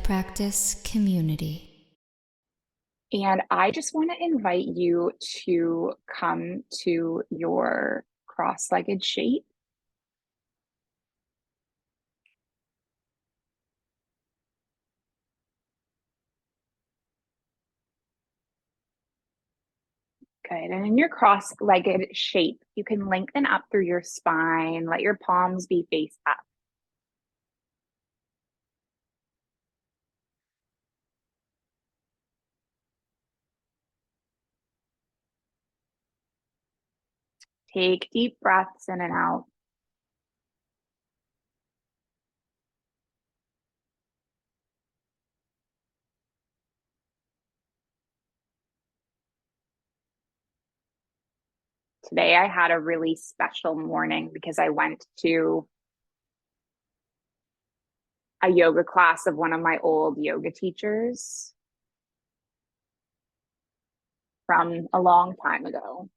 practice community. And I just want to invite you to come to your cross-legged shape. Good. And in your cross-legged shape, you can lengthen up through your spine, let your palms be face up. Take deep breaths in and out. Today, I had a really special morning because I went to a yoga class of one of my old yoga teachers from a long time ago.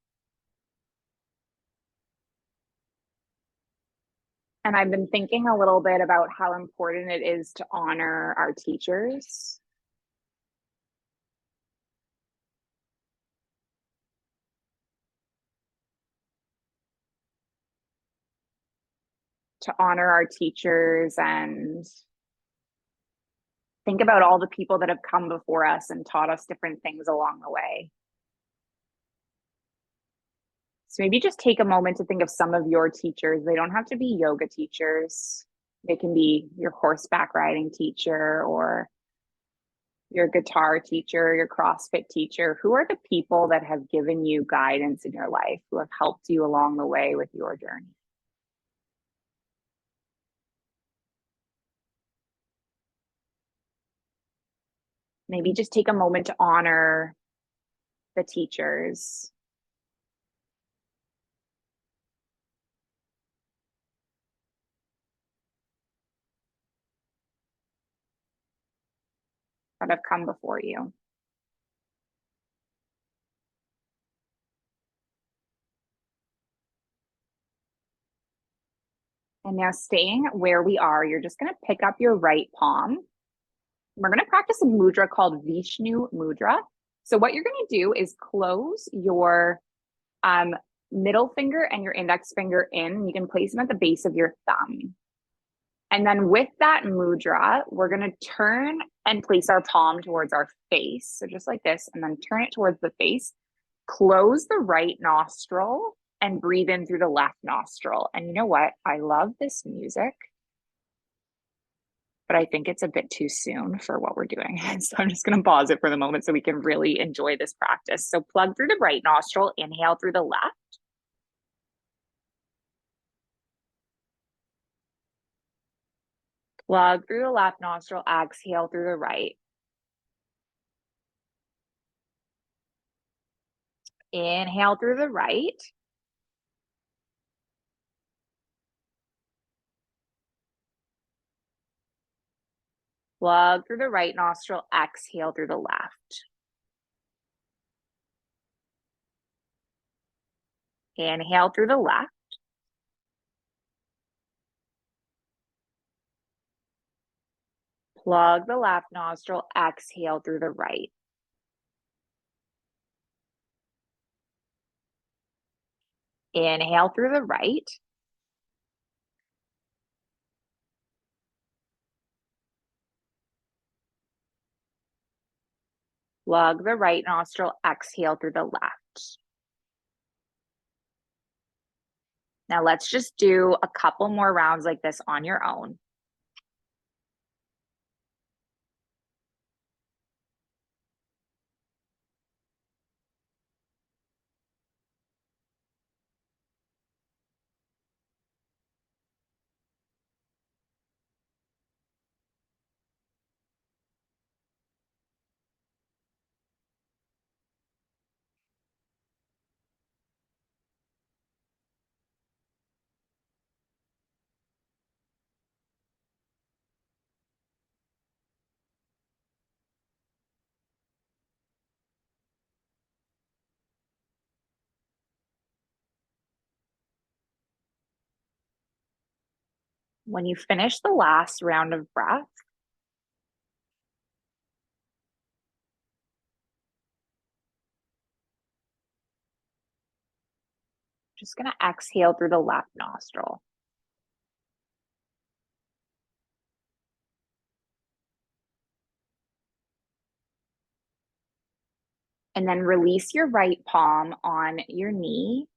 And I've been thinking a little bit about how important it is to honor our teachers. To honor our teachers and think about all the people that have come before us and taught us different things along the way. So maybe just take a moment to think of some of your teachers. They don't have to be yoga teachers. They can be your horseback riding teacher or your guitar teacher, your CrossFit teacher. Who are the people that have given you guidance in your life, who have helped you along the way with your journey? Maybe just take a moment to honor the teachers that have come before you. And now staying where we are, you're just going to pick up your right palm. We're going to practice a mudra called Vishnu Mudra. So what you're going to do is close your middle finger and your index finger in. You can place them at the base of your thumb. And then with that mudra, we're going to turn and place our palm towards our face. So just like this, and then turn it towards the face. Close the right nostril and breathe in through the left nostril. And you know what? I love this music, but I think it's a bit too soon for what we're doing. So I'm just going to pause it for the moment so we can really enjoy this practice. So plug through the right nostril, inhale through the left. Plug through the left nostril, exhale through the right. Inhale through the right. Plug through the right nostril, exhale through the left. Inhale through the left. Plug the left nostril, exhale through the right. Inhale through the right. Plug the right nostril, exhale through the left. Now let's just do a couple more rounds like this on your own. When you finish the last round of breath, Just going to exhale through the left nostril. And then release your right palm on your knee.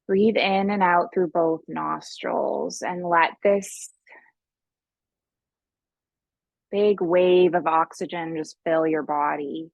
Breathe in and out through both nostrils and let this big wave of oxygen just fill your body.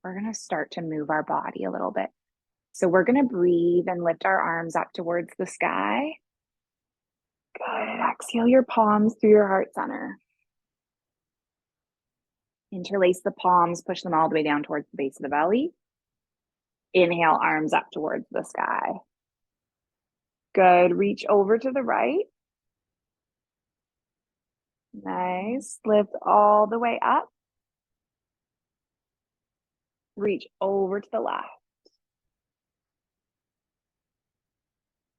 We're going to start to move our body a little bit. So we're going to breathe and lift our arms up towards the sky. Good. Exhale your palms through your heart center. Interlace the palms, push them all the way down towards the base of the belly. Inhale, arms up towards the sky. Good. Reach over to the right. Nice. Lift all the way up. Reach over to the left.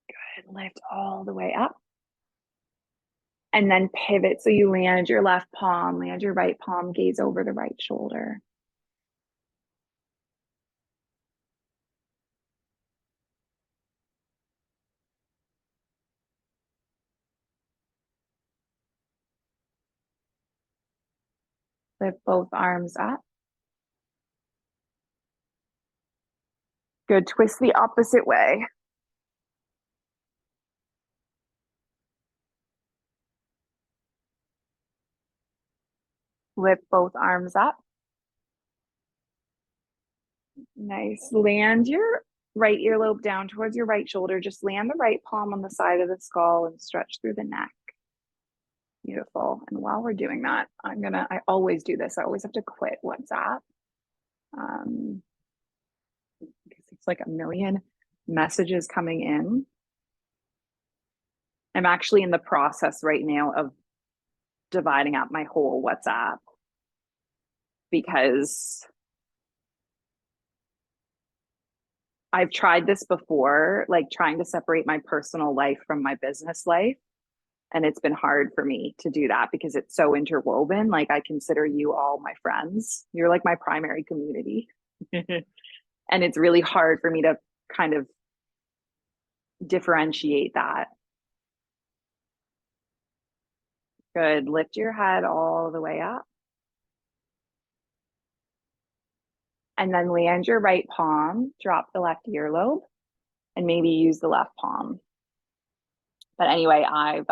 Good. Lift all the way up. And then pivot. So you land your left palm, land your right palm, gaze over the right shoulder. Lift both arms up. Good. Twist the opposite way. Lift both arms up. Nice. Land your right earlobe down towards your right shoulder. Just land the right palm on the side of the skull and stretch through the neck. Beautiful. And while we're doing that, I always do this. I always have to quit WhatsApp. Because it's like a million messages coming in. I'm actually in the process right now of dividing up my whole WhatsApp because I've tried this before, like trying to separate my personal life from my business life. And it's been hard for me to do that because it's so interwoven. Like I consider you all my friends. You're like my primary community. And it's really hard for me to kind of differentiate that. Good. Lift your head all the way up. And then land your right palm, drop the left earlobe, and maybe use the left palm. But anyway, I've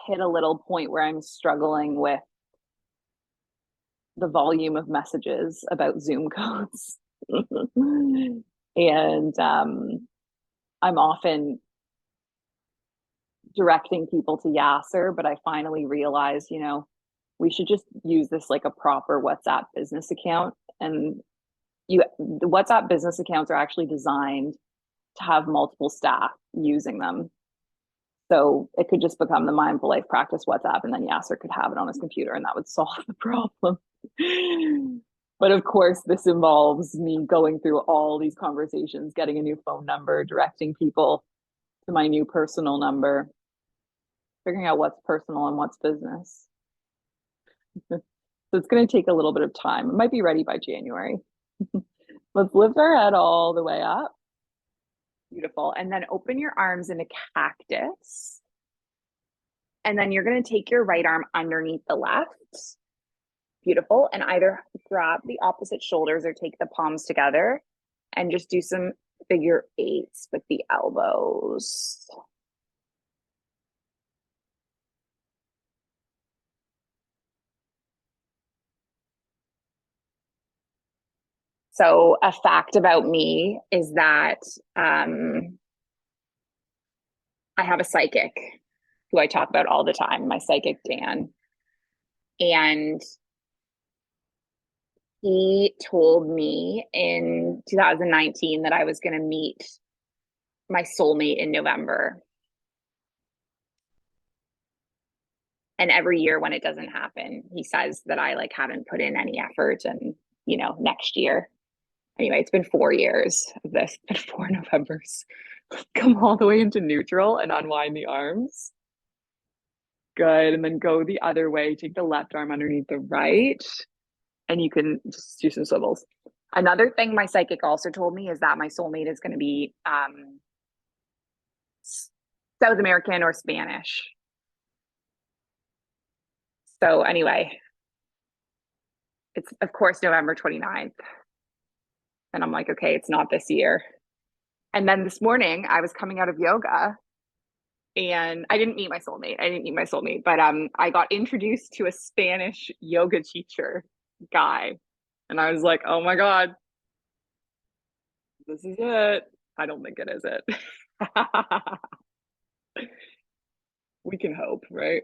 hit a little point where I'm struggling with the volume of messages about Zoom codes. And I'm often directing people to Yasser, but I finally realized, we should just use this like a proper WhatsApp business account. And the WhatsApp business accounts are actually designed to have multiple staff using them. So it could just become the Mindful Life Practice WhatsApp, and then Yasser could have it on his computer, and that would solve the problem. But of course, this involves me going through all these conversations, getting a new phone number, directing people to my new personal number, figuring out what's personal and what's business. So it's going to take a little bit of time. It might be ready by January. Let's lift our head all the way up. Beautiful. And then open your arms in a cactus. And then you're going to take your right arm underneath the left. Beautiful. And either grab the opposite shoulders or take the palms together and just do some figure eights with the elbows. So, a fact about me is that I have a psychic who I talk about all the time, my psychic Dan. And he told me in 2019 that I was going to meet my soulmate in November. And every year when it doesn't happen, he says that I like haven't put in any effort and, next year. Anyway, it's been 4 years of this, but 4 Novembers. Come all the way into neutral and unwind the arms. Good. And then go the other way. Take the left arm underneath the right. And you can just do some swivels. Another thing my psychic also told me is that my soulmate is going to be South American or Spanish. So anyway, it's of course November 29th. And I'm like, okay, it's not this year. And then this morning I was coming out of yoga and I didn't meet my soulmate. But I got introduced to a Spanish yoga teacher guy. And I was like, oh my God, this is it. I don't think it is it. We can hope, right?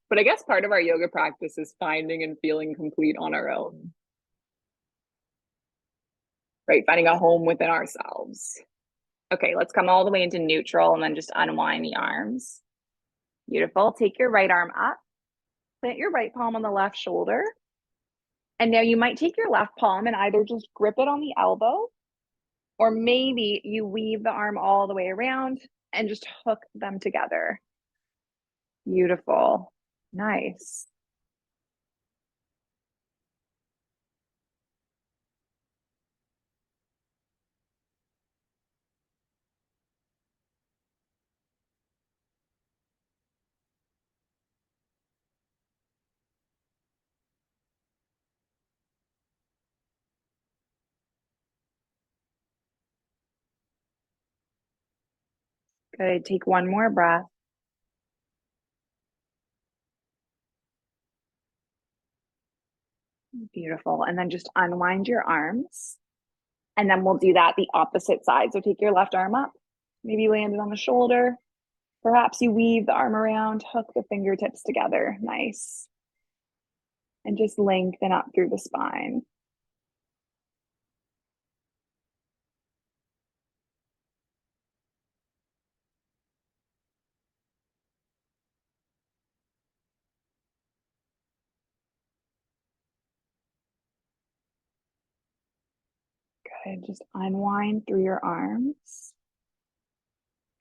But I guess part of our yoga practice is finding and feeling complete on our own, right? Finding a home within ourselves. Okay, let's come all the way into neutral and then just unwind the arms. Beautiful. Take your right arm up, plant your right palm on the left shoulder. And now you might take your left palm and either just grip it on the elbow, or maybe you weave the arm all the way around and just hook them together. Beautiful. Nice. Good. Take one more breath. Beautiful. And then just unwind your arms. And then we'll do that the opposite side. So take your left arm up, maybe land it on the shoulder. Perhaps you weave the arm around, hook the fingertips together. Nice. And just lengthen up through the spine. Good. Just unwind through your arms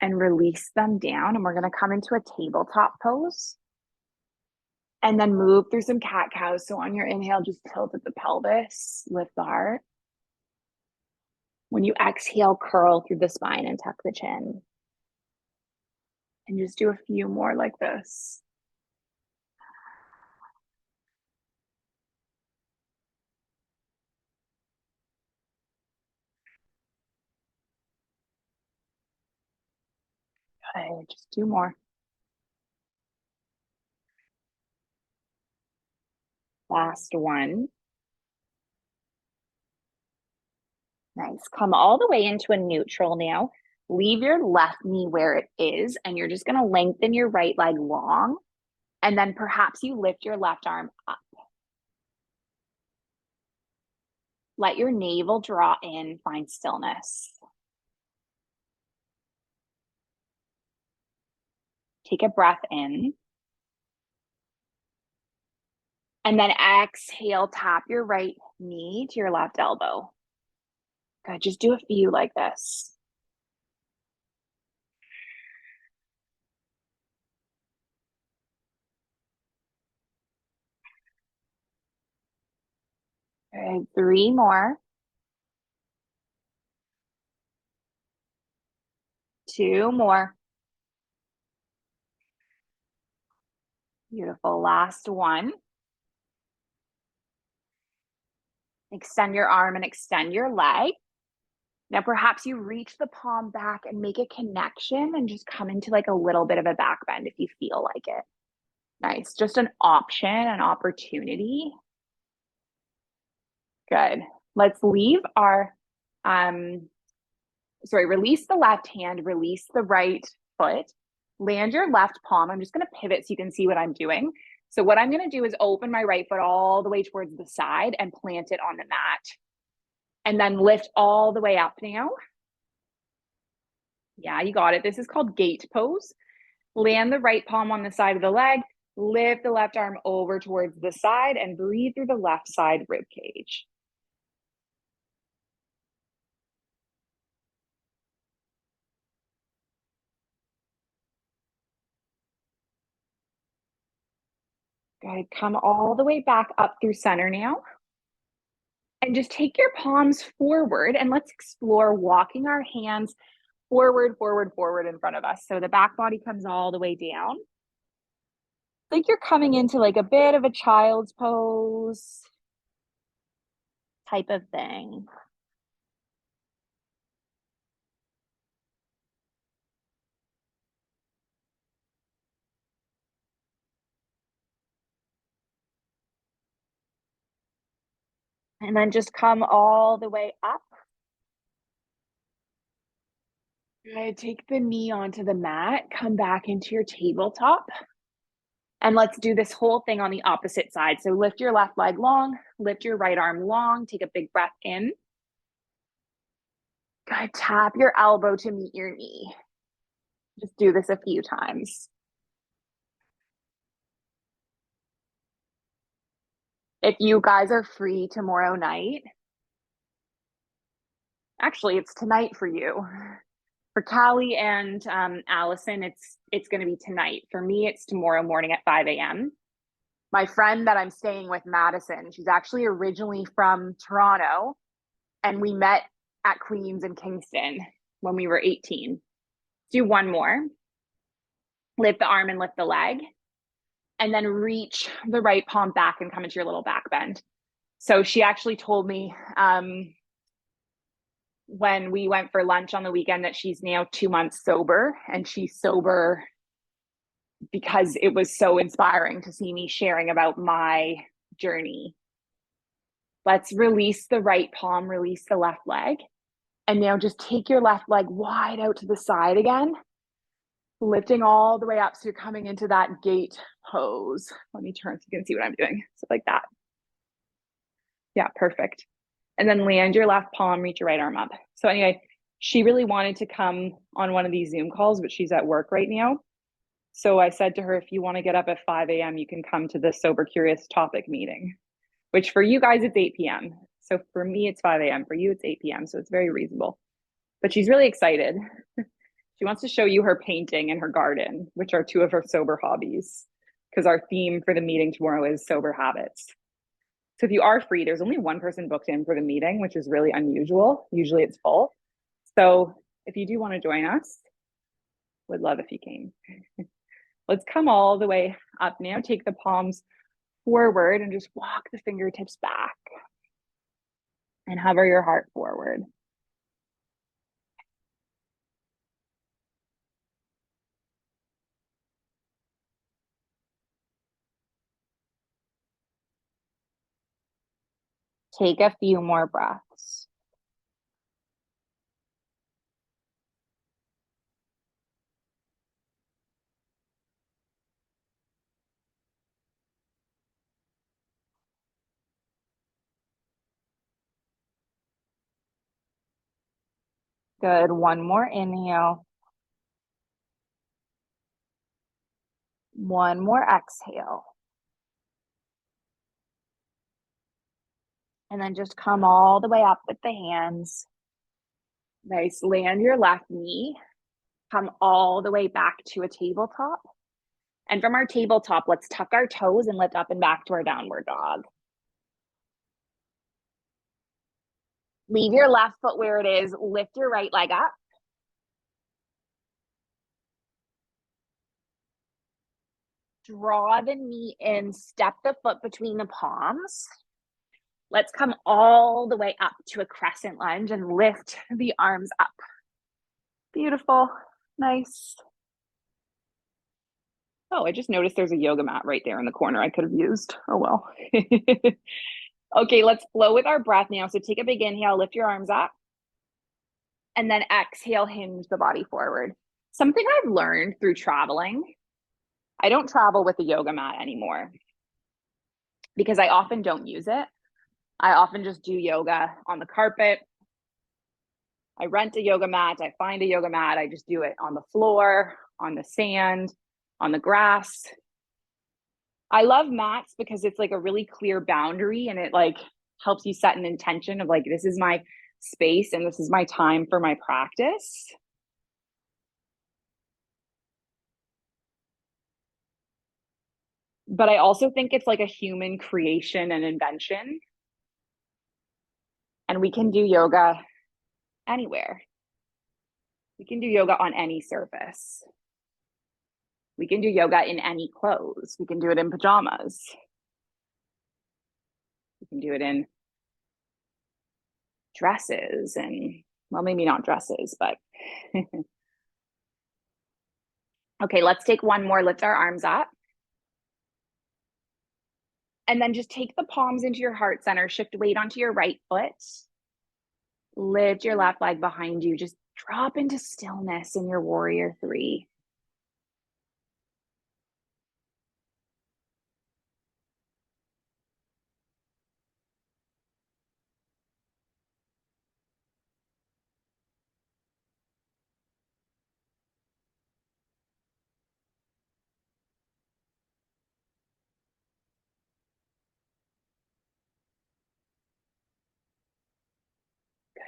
and release them down. And we're going to come into a tabletop pose. And then move through some cat cows. So on your inhale, just tilt at the pelvis, lift the heart. When you exhale, curl through the spine and tuck the chin. And just do a few more like this. Okay, just 2 more. Last one. Nice. Come all the way into a neutral now. Leave your left knee where it is, and you're just going to lengthen your right leg long. And then perhaps you lift your left arm up. Let your navel draw in, find stillness. Take a breath in. And then exhale, tap your right knee to your left elbow. Good. Just do a few like this. Good. 3 more. 2 more. Beautiful. Last one. Extend your arm and extend your leg. Now, perhaps you reach the palm back and make a connection and just come into like a little bit of a back bend if you feel like it. Nice. Just an option, an opportunity. Good. Let's leave our, release the left hand, release the right foot, land your left palm. I'm just going to pivot so you can see what I'm doing. So what I'm going to do is open my right foot all the way towards the side and plant it on the mat. And then lift all the way up now. Yeah, you got it. This is called gate pose. Land the right palm on the side of the leg, lift the left arm over towards the side, and breathe through the left side rib cage. Good. Come all the way back up through center now. And just take your palms forward and let's explore walking our hands forward, forward, forward in front of us. So the back body comes all the way down. Think you're coming into like a bit of a child's pose type of thing. And then just come all the way up. Good. Take the knee onto the mat, come back into your tabletop. And let's do this whole thing on the opposite side. So lift your left leg long, lift your right arm long, take a big breath in. Good. Tap your elbow to meet your knee. Just do this a few times. If you guys are free tomorrow night, actually, it's tonight for you. For Callie and Allison, it's going to be tonight. For me, it's tomorrow morning at 5 a.m. My friend that I'm staying with, Madison, she's actually originally from Toronto, and we met at Queens and Kingston when we were 18. Do one more. Lift the arm and lift the leg, and then reach the right palm back and come into your little back bend. So she actually told me when we went for lunch on the weekend that she's now 2 months sober, and she's sober because it was so inspiring to see me sharing about my journey. Let's release the right palm, release the left leg. And now just take your left leg wide out to the side again, lifting all the way up. So you're coming into that gate pose. Let me turn so you can see what I'm doing. So like that. Yeah, perfect. And then land your left palm, reach your right arm up. So anyway, she really wanted to come on one of these Zoom calls, but she's at work right now. So I said to her, if you want to get up at 5 a.m., you can come to the Sober Curious topic meeting, which for you guys, it's 8 p.m. So for me, it's 5 a.m. For you, it's 8 p.m. So it's very reasonable. But she's really excited. She wants to show you her painting and her garden, which are two of her sober hobbies, because our theme for the meeting tomorrow is sober habits. So if you are free, there's only one person booked in for the meeting, which is really unusual. Usually it's full. So if you do want to join us, would love if you came. Let's come all the way up now. Take the palms forward and just walk the fingertips back and hover your heart forward. Take a few more breaths. Good. One more inhale. One more exhale. And then just come all the way up with the hands. Nice. Land your left knee. Come all the way back to a tabletop. And from our tabletop, let's tuck our toes and lift up and back to our downward dog. Leave your left foot where it is. Lift your right leg up. Draw the knee in, step the foot between the palms. Let's come all the way up to a crescent lunge and lift the arms up. Beautiful. Nice. Oh, I just noticed there's a yoga mat right there in the corner I could have used. Oh, well. Okay, let's flow with our breath now. So take a big inhale, lift your arms up, and then exhale, hinge the body forward. Something I've learned through traveling, I don't travel with a yoga mat anymore because I often don't use it. I often just do yoga on the carpet. I rent a yoga mat, I find a yoga mat, I just do it on the floor, on the sand, on the grass. I love mats because it's like a really clear boundary and it like helps you set an intention of like, this is my space and this is my time for my practice. But I also think it's like a human creation and invention. And we can do yoga anywhere. We can do yoga on any surface. We can do yoga in any clothes. We can do it in pajamas. We can do it in dresses and, well, maybe not dresses, but. Okay, let's take one more. Lift our arms up. And then just take the palms into your heart center. Shift weight onto your right foot. Lift your left leg behind you. Just drop into stillness in your warrior three.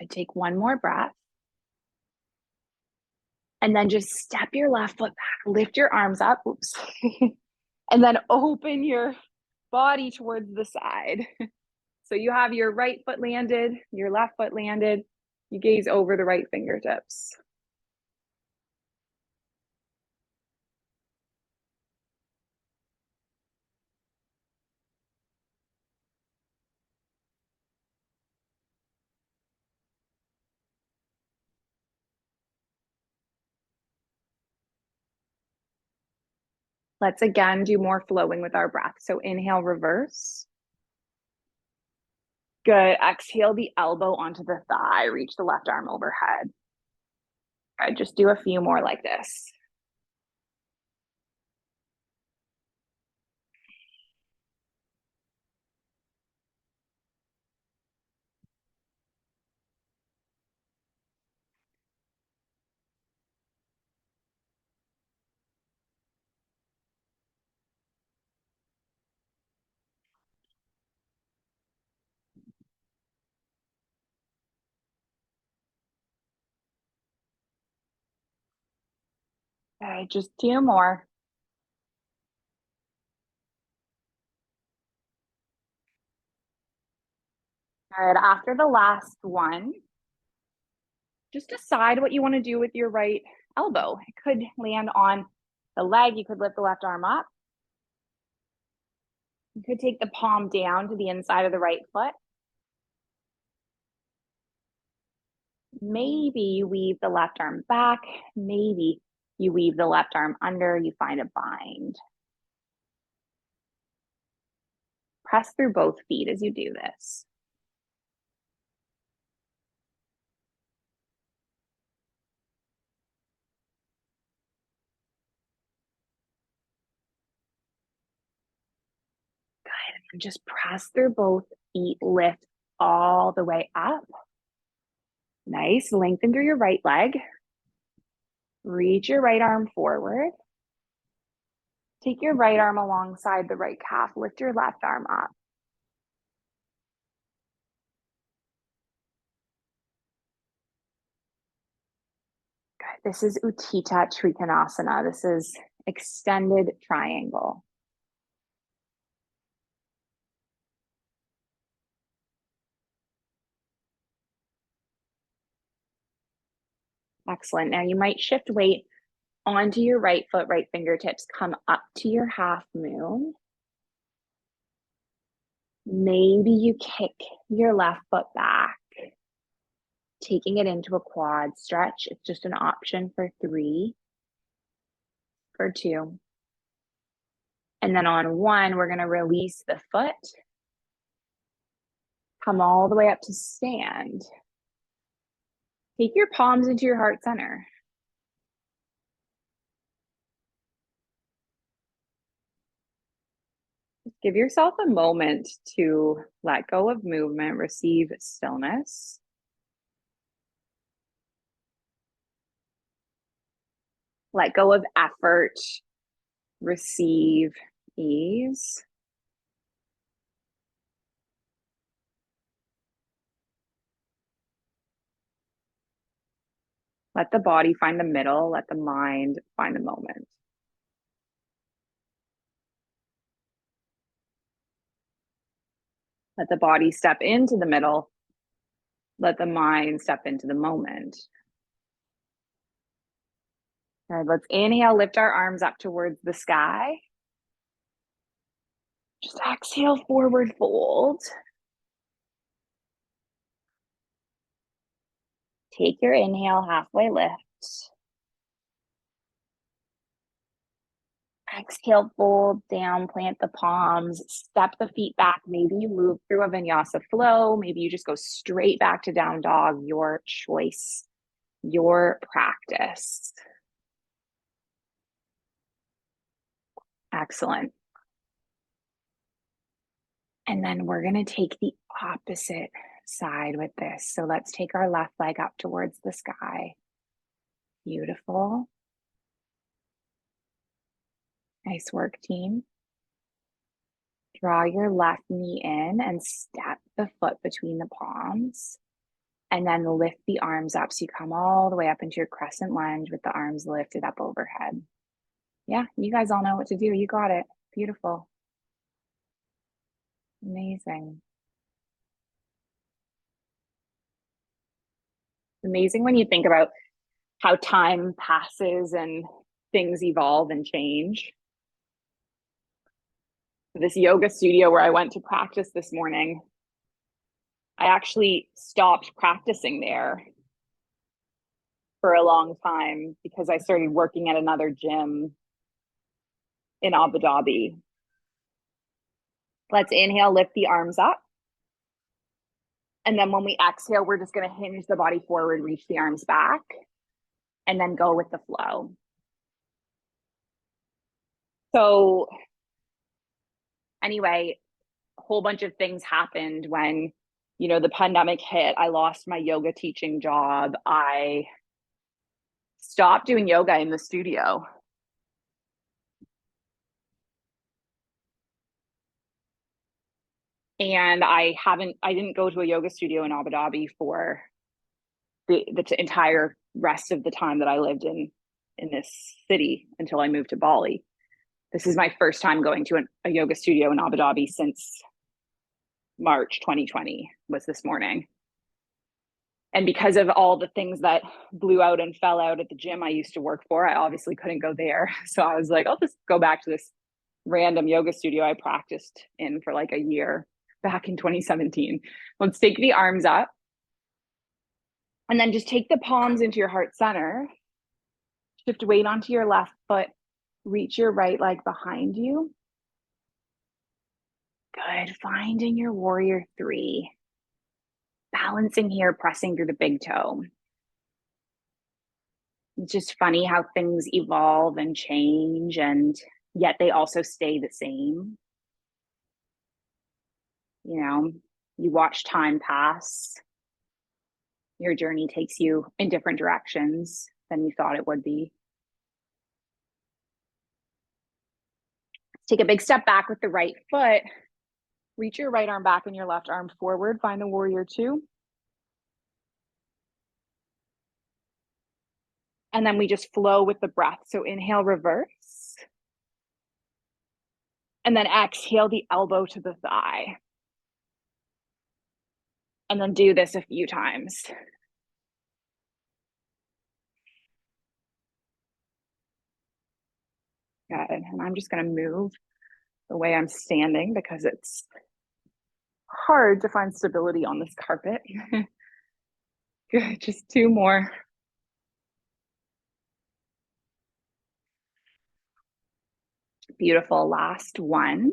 Good. Take one more breath. And then just step your left foot back, lift your arms up. Oops. And then open your body towards the side. So you have your right foot landed, your left foot landed. You gaze over the right fingertips. Let's again do more flowing with our breath. So inhale, reverse. Good. Exhale the elbow onto the thigh. Reach the left arm overhead. Good. Just do a few more like this. Okay, just two more. Good. After the last one, just decide what you want to do with your right elbow. It could land on the leg. You could lift the left arm up. You could take the palm down to the inside of the right foot. Maybe you weave the left arm back. Maybe you weave the left arm under. You find a bind. Press through both feet as you do this. Good. And just press through both feet. Lift all the way up. Nice. Lengthen through your right leg. Reach your right arm forward. Take your right arm alongside the right calf. Lift your left arm up. Good. This is Utthita Trikonasana. This is extended triangle. Excellent. Now you might shift weight onto your right foot, right fingertips, come up to your half moon. Maybe you kick your left foot back, taking it into a quad stretch. It's just an option for 3, for 2. And then on 1, we're going to release the foot, come all the way up to stand. Take your palms into your heart center. Give yourself a moment to let go of movement, receive stillness. Let go of effort, receive ease. Let the body find the middle, let the mind find the moment. Let the body step into the middle, let the mind step into the moment. All right, let's inhale, lift our arms up towards the sky. Just exhale, forward fold. Take your inhale, halfway lift. Exhale, fold down, plant the palms, step the feet back. Maybe you move through a vinyasa flow. Maybe you just go straight back to down dog, your choice, your practice. Excellent. And then we're going to take the opposite side with this. So let's take our left leg up towards the sky. Beautiful. Nice work, team. Draw your left knee in and step the foot between the palms. And then lift the arms up. So you come all the way up into your crescent lunge with the arms lifted up overhead. Yeah, you guys all know what to do. You got it. Beautiful. Amazing. Amazing when you think about how time passes and things evolve and change. This yoga studio where I went to practice this morning, I actually stopped practicing there for a long time because I started working at another gym in Abu Dhabi. Let's inhale, lift the arms up. And then when we exhale, we're just going to hinge the body forward, reach the arms back, and then go with the flow. So anyway, a whole bunch of things happened when, the pandemic hit. I lost my yoga teaching job. I stopped doing yoga in the studio. And I didn't go to a yoga studio in Abu Dhabi for the entire rest of the time that I lived in this city until I moved to Bali. This is my first time going to a yoga studio in Abu Dhabi since March 2020 was this morning. And because of all the things that blew out and fell out at the gym I used to work for, I obviously couldn't go there. So I was like, I'll just go back to this random yoga studio I practiced in for like a year back in 2017. Let's take the arms up and then just take the palms into your heart center. Shift weight onto your left foot. Reach your right leg behind you. Good. Finding your warrior 3. Balancing here, pressing through the big toe. It's just funny how things evolve and change, and yet they also stay the same. You watch time pass. Your journey takes you in different directions than you thought it would be. Take a big step back with the right foot. Reach your right arm back and your left arm forward. Find the warrior 2. And then we just flow with the breath. So inhale, reverse. And then exhale the elbow to the thigh. And then do this a few times. Good. And I'm just going to move the way I'm standing because it's hard to find stability on this carpet. Good. Just two more. Beautiful. Last one.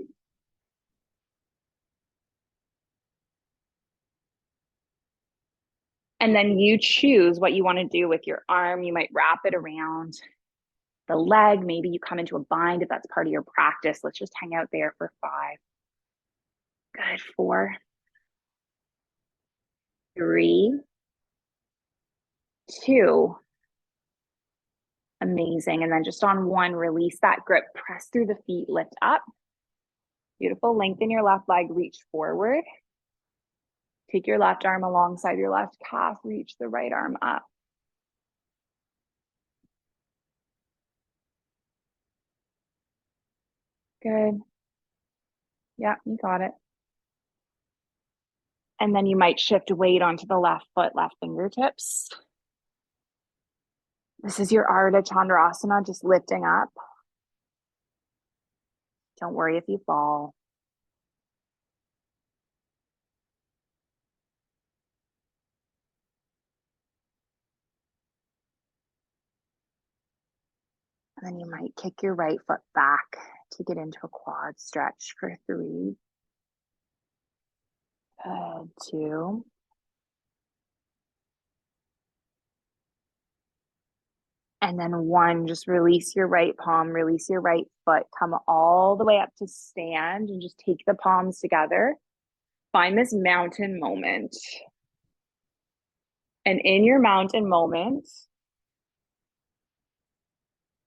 And then you choose what you want to do with your arm. You might wrap it around the leg. Maybe you come into a bind if that's part of your practice. Let's just hang out there for 5. Good. 4, 3, 2. Amazing. And then just on 1, release that grip. Press through the feet. Lift up. Beautiful. Lengthen your left leg. Reach forward. Take your left arm alongside your left calf. Reach the right arm up. Good. Yeah, you got it. And then you might shift weight onto the left foot, left fingertips. This is your Ardha Chandrasana, just lifting up. Don't worry if you fall. And then you might kick your right foot back to get into a quad stretch for 3. Good. 2. And then 1, just release your right palm, release your right foot, come all the way up to stand and just take the palms together. Find this mountain moment. And in your mountain moment,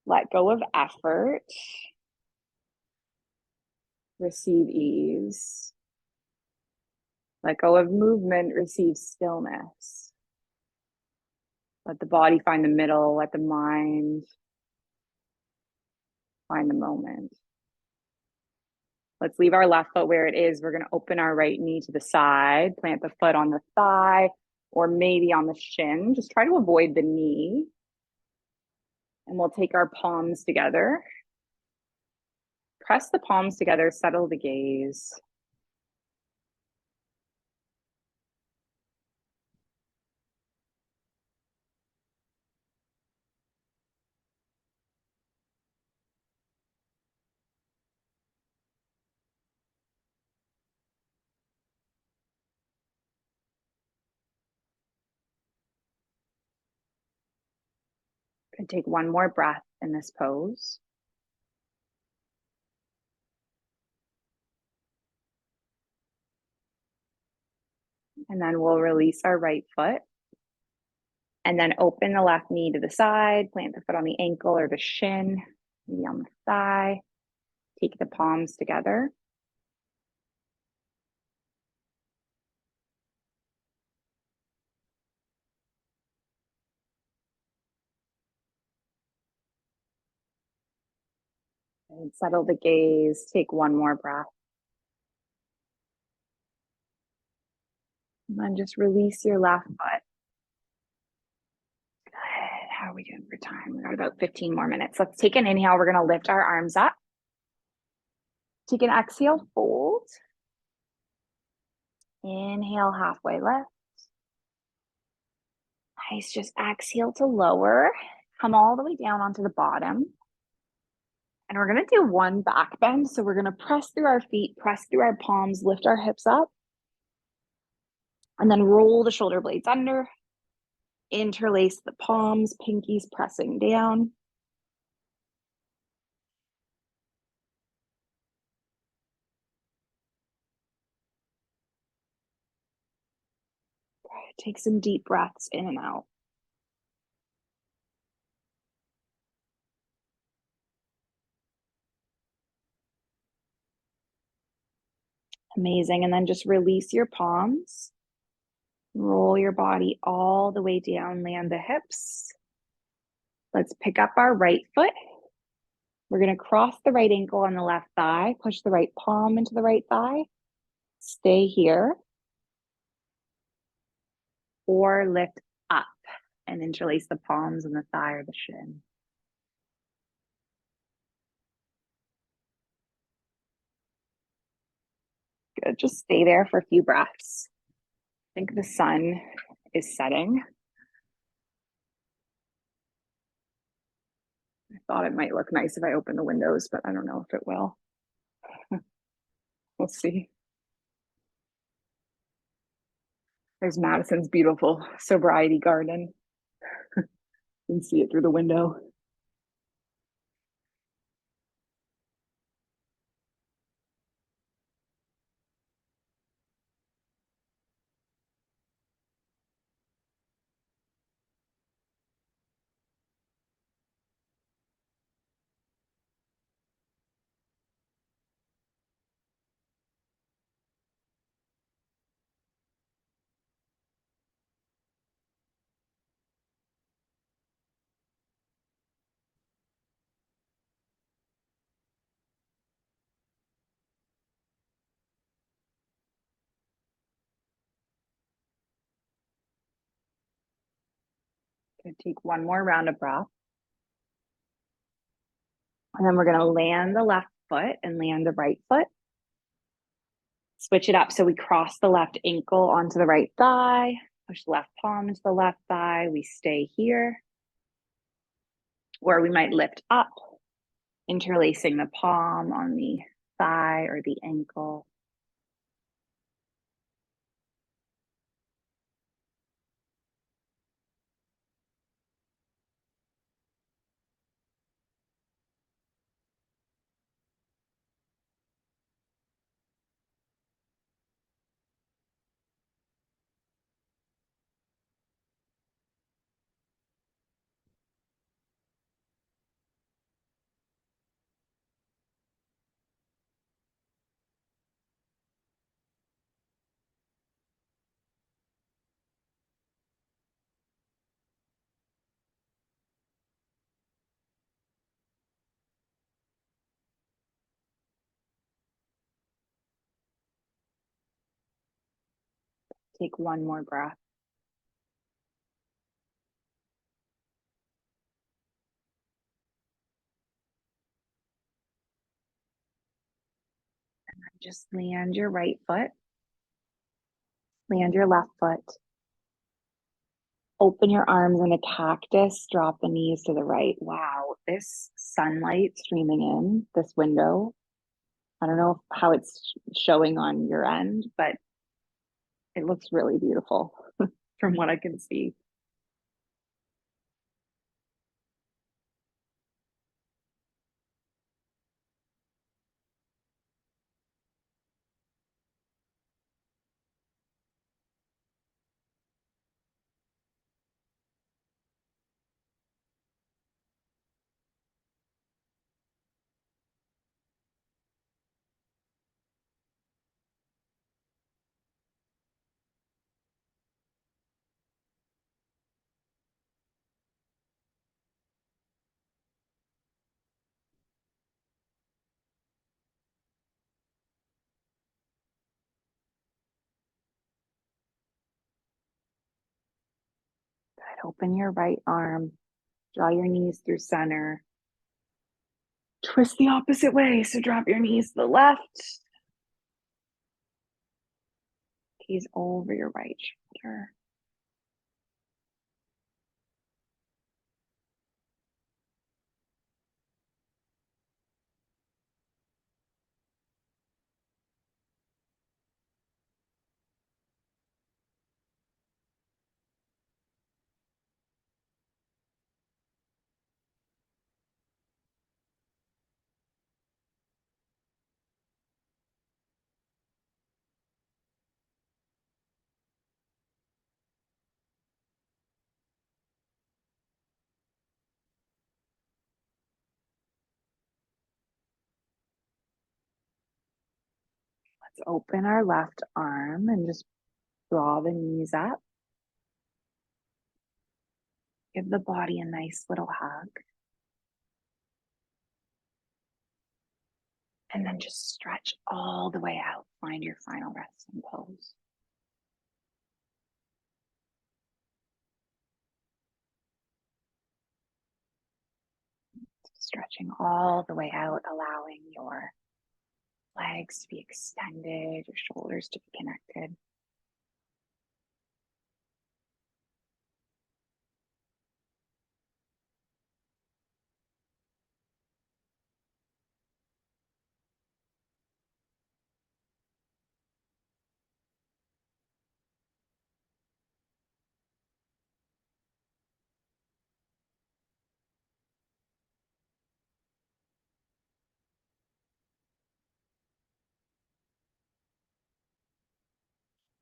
let go of effort, receive ease. Let go of movement, receive stillness. Let the body find the middle, let the mind find the moment. Let's leave our left foot where it is. We're going to open our right knee to the side, plant the foot on the thigh or maybe on the shin. Just try to avoid the knee. And we'll take our palms together. Press the palms together, settle the gaze. Could take one more breath in this pose. And then we'll release our right foot. And then open the left knee to the side, plant the foot on the ankle or the shin, maybe on the thigh. Take the palms together. And settle the gaze. Take one more breath. And then just release your left foot. Good. How are we doing for time? We got about 15 more minutes. Let's take an inhale. We're going to lift our arms up. Take an exhale, fold. Inhale, halfway lift. Nice. Just exhale to lower. Come all the way down onto the bottom. And we're going to do 1 back bend. So we're going to press through our feet, press through our palms, lift our hips up. And then roll the shoulder blades under. Interlace the palms, pinkies pressing down. Take some deep breaths in and out. Amazing. And then just release your palms. Roll your body all the way down, land the hips. Let's pick up our right foot. We're going to cross the right ankle on the left thigh, push the right palm into the right thigh. Stay here. Or lift up and interlace the palms in the thigh or the shin. Good. Just stay there for a few breaths. I think the sun is setting. I thought it might look nice if I open the windows, but I don't know if it will. We'll see. There's Madison's beautiful sobriety garden. You can see it through the window. Gonna take one more round of breath. And then we're gonna land the left foot and land the right foot. Switch it up. So we cross the left ankle onto the right thigh, push the left palm into the left thigh. We stay here. Or we might lift up, interlacing the palm on the thigh or the ankle. Take one more breath. And then just land your right foot, land your left foot. Open your arms in a cactus, drop the knees to the right. Wow, this sunlight streaming in this window. I don't know how it's showing on your end, but it looks really beautiful from what I can see. Good. Open your right arm, draw your knees through center. Twist the opposite way. So drop your knees to the left. Gaze over your right shoulder. Let's open our left arm and just draw the knees up. Give the body a nice little hug. And then just stretch all the way out. Find your final resting pose. Stretching all the way out, allowing your legs to be extended, your shoulders to be connected.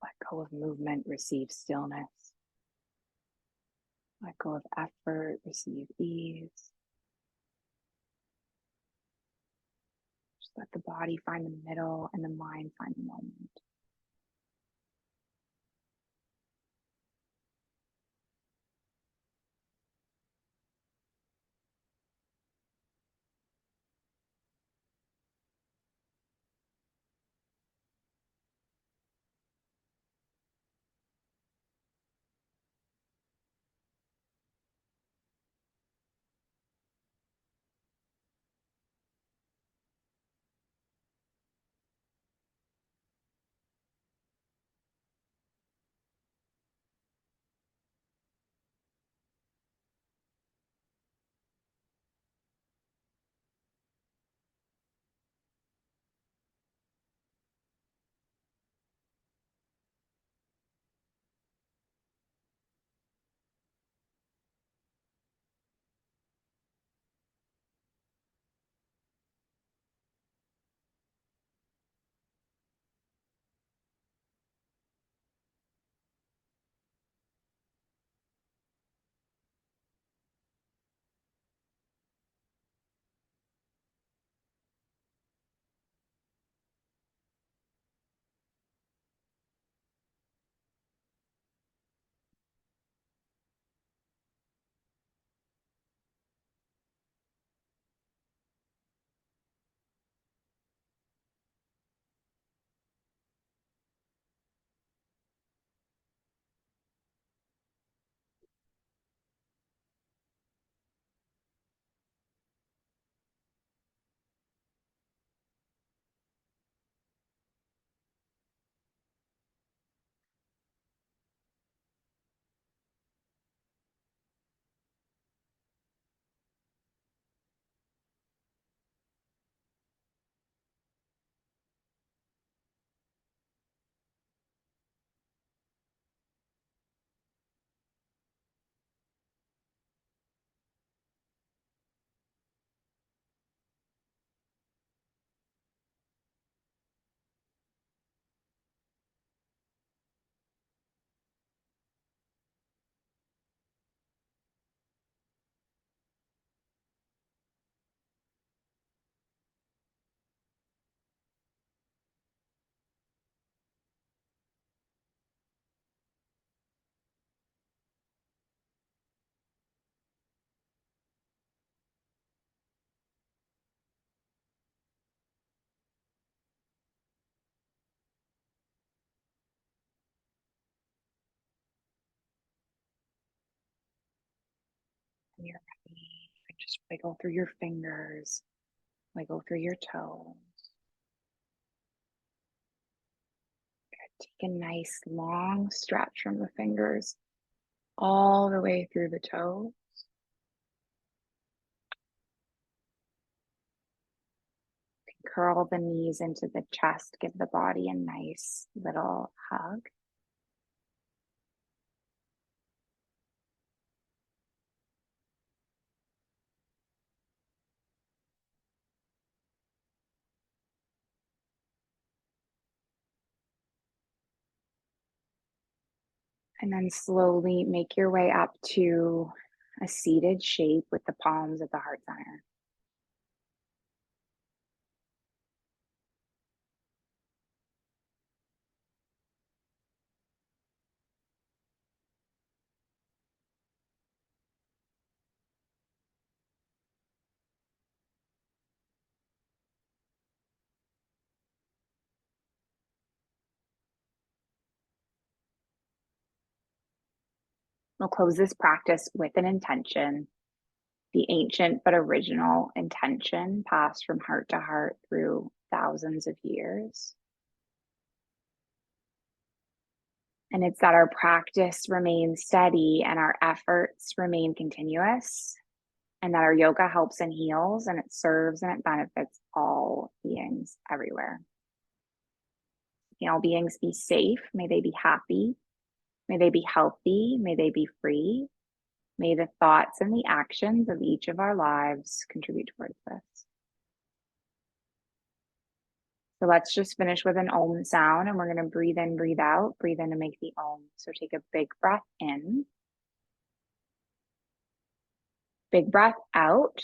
Let go of movement, receive stillness. Let go of effort, receive ease. Just let the body find the middle and the mind find the moment. When you're ready, you can just wiggle through your fingers, wiggle through your toes. Take a nice long stretch from the fingers all the way through the toes. Curl the knees into the chest, give the body a nice little hug. And then slowly make your way up to a seated shape with the palms at the heart center. We'll close this practice with an intention, the ancient but original intention passed from heart to heart through thousands of years. And it's that our practice remains steady and our efforts remain continuous, and that our yoga helps and heals, and it serves and it benefits all beings everywhere. May all beings be safe. May they be happy. May they be healthy. May they be free. May the thoughts and the actions of each of our lives contribute towards this. So let's just finish with an Om sound, and we're going to breathe in, breathe out. Breathe in to make the Om. So take a big breath in. Big breath out.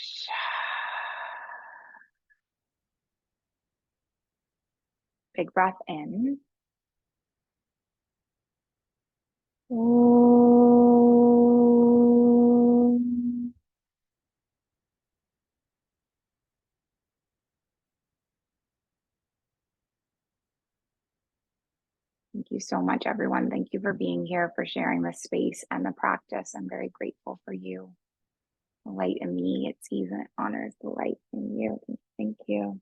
Big breath in. Om. Thank you so much, everyone. Thank you for being here, for sharing the space and the practice. I'm very grateful for you. The light in me, it sees and it honors the light in you. Thank you.